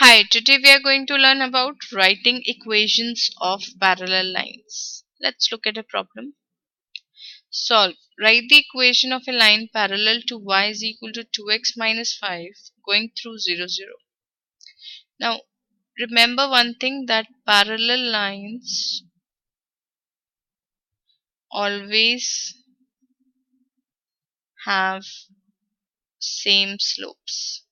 Hi, today we are going to learn about writing equations of parallel lines. Let's look at a problem. Solve. Write the equation of a line parallel to y is equal to 2x minus 5 going through 0, 0. Now, remember one thing, that parallel lines always have same slopes.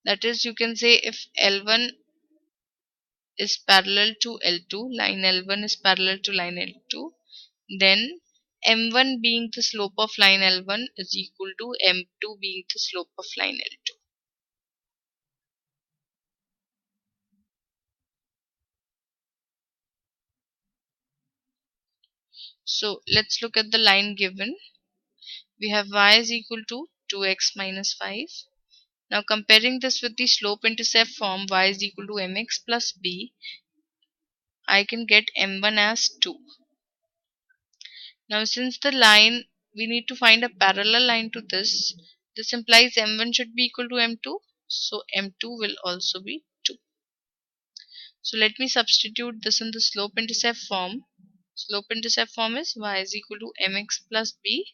That is, you can say if L1 is parallel to L2, line L1 is parallel to line L2, then M1 being the slope of line L1 is equal to M2 being the slope of line L2. So let's look at the line given. We have y is equal to 2x minus 5. Now comparing this with the slope-intercept form, y is equal to mx plus b, I can get M1 as 2. Now since the line, we need to find a parallel line to this implies M1 should be equal to M2. So M2 will also be 2. So let me substitute this in the slope-intercept form. Slope-intercept form is y is equal to mx plus b,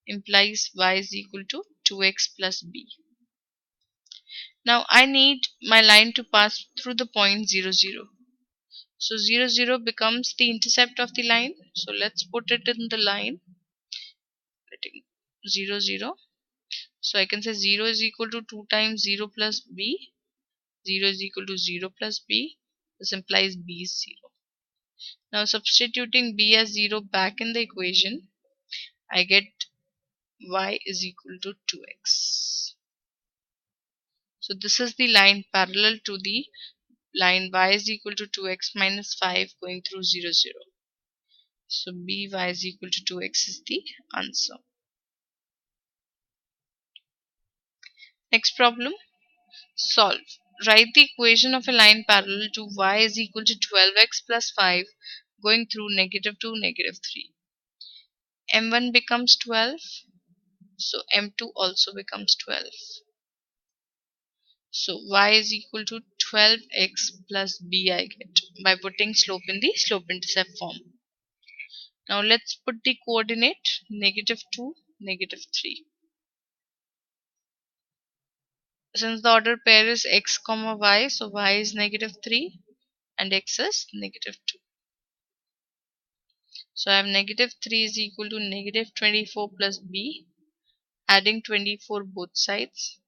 implies y is equal to 2x plus b. Now I need my line to pass through the point 0, 0. So 0, 0 becomes the intercept of the line. So let's put it in the line. Letting 0, 0. So I can say 0 is equal to 2 times 0 plus b. 0 is equal to 0 plus b. This implies b is 0. Now substituting b as 0 back in the equation, I get y is equal to 2x. So this is the line parallel to the line y is equal to 2x minus 5 going through 0, 0. So by is equal to 2x is the answer. Next problem. Solve. Write the equation of a line parallel to y is equal to 12x plus 5 going through -2, -3. M1 becomes 12. So M2 also becomes 12. So y is equal to 12x plus b I get by putting slope in the slope-intercept form. Now let's put the coordinate -2, -3. Since the order pair is x comma y, so y is -3 and x is -2. So I have -3 is equal to -24 plus b. Adding 24 both sides,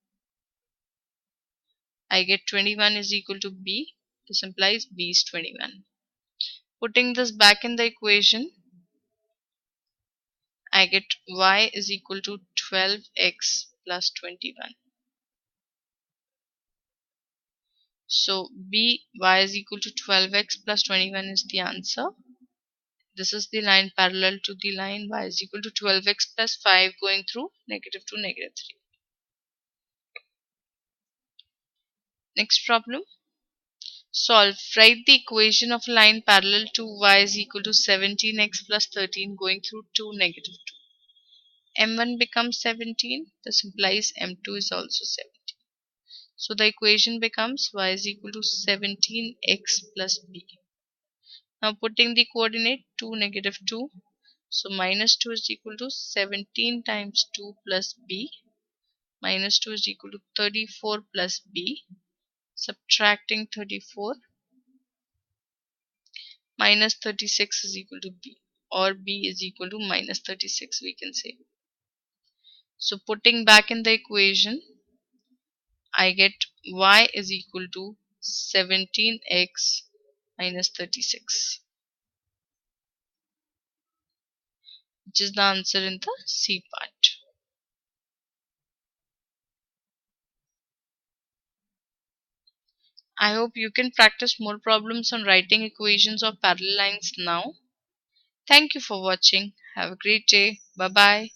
I get 21 is equal to b. This implies b is 21. Putting this back in the equation, I get y is equal to 12x plus 21. So y is equal to 12x plus 21 is the answer. This is the line parallel to the line y is equal to 12x plus 5 going through -2, -3. Next problem. Solve. Write the equation of a line parallel to y is equal to 17x plus 13 going through 2, -2. M1 becomes 17. This implies M2 is also 17. So the equation becomes y is equal to 17x plus b. Now putting the coordinate 2, -2. So -2 is equal to 17 times 2 plus b. -2 is equal to 34 plus b. Subtracting 34, minus 36 is equal to b, or b is equal to minus 36 we can say. So putting back in the equation, I get y is equal to 17x minus 36, which is the answer in the C part. I hope you can practice more problems on writing equations of parallel lines now. Thank you for watching. Have a great day. Bye bye.